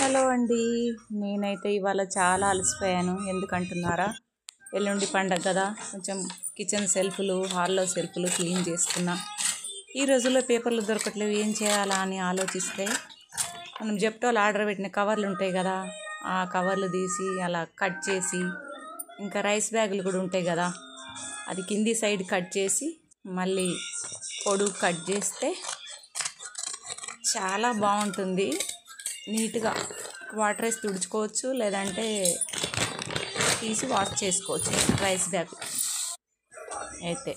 Hello అండి, నేనైతే ఇవాళ చాలా అలసిపోయాను. ఎందుకంటున్నారా? ఎల్లుండి పండగ కదా, కొంచెం కిచెన్ సెల్ఫ్లు, హాల్లో సెల్ఫ్లు క్లీన్ చేస్తున్నా. ఈ రోజుల్లో పేపర్లు దొరకట్లేవు, ఏం చేయాలా అని ఆలోచిస్తే మనం జెప్టోలో ఆర్డర్ పెట్టిన కవర్లు ఉంటాయి కదా, ఆ కవర్లు తీసి అలా కట్ చేసి, ఇంకా రైస్ బ్యాగులు కూడా ఉంటాయి కదా, అది కింది సైడ్ కట్ చేసి మళ్ళీ పొడుగు కట్ చేస్తే చాలా బాగుంటుంది. నీట్గా వాటర్ వేసి తుడుచుకోవచ్చు, లేదంటే తీసి వాష్ చేసుకోవచ్చు. రైస్ బ్యాగ్ అయితే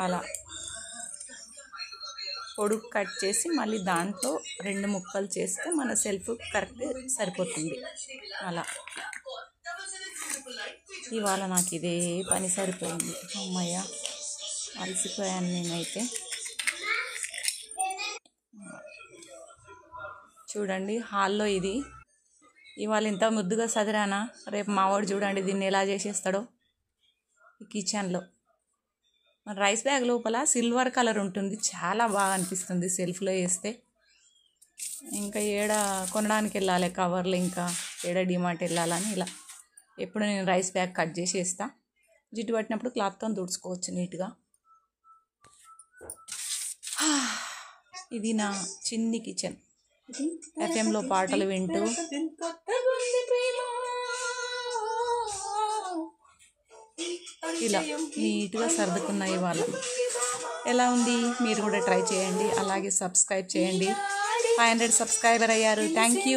అలా పొడుగు కట్ చేసి మళ్ళీ దాంట్లో 2 ముక్కలు చేస్తే మన సెల్ఫ్ కరెక్ట్ సరిపోతుంది. అలా ఇవాళ నాకు ఇదే పని సరిపోయింది. అమ్మయ్య, అలసిపోయాను నేనైతే. చూడండి, హాల్లో ఇది ఇవాళ ఇంత ముద్దుగా సదిరానా, రేపు మావాడు చూడండి దీన్ని ఎలా చేసేస్తాడో. ఈ కిచెన్లో మన రైస్ బ్యాగ్ లోపల సిల్వర్ కలర్ ఉంటుంది, చాలా బాగా అనిపిస్తుంది సెల్ఫ్లో వేస్తే. ఇంకా ఏడ కొనడానికి వెళ్ళాలి కవర్లు, ఇంకా ఏడ డిమార్ట్ వెళ్ళాలని ఇలా ఎప్పుడు నేను రైస్ బ్యాగ్ కట్ చేసి వేస్తా. జిడ్డు పట్టినప్పుడు క్లాత్తో తుడుచుకోవచ్చు నీట్గా. ఇది నా చిన్ని కిచెన్. ఎఫ్ఎంలో పాటలు వింటూ ఇలా నీట్గా సర్దుకున్నాయి వాళ్ళు. ఎలా ఉంది? మీరు కూడా ట్రై చేయండి, అలాగే సబ్స్క్రైబ్ చేయండి. 500 సబ్స్క్రైబర్ అయ్యారు. Thank you.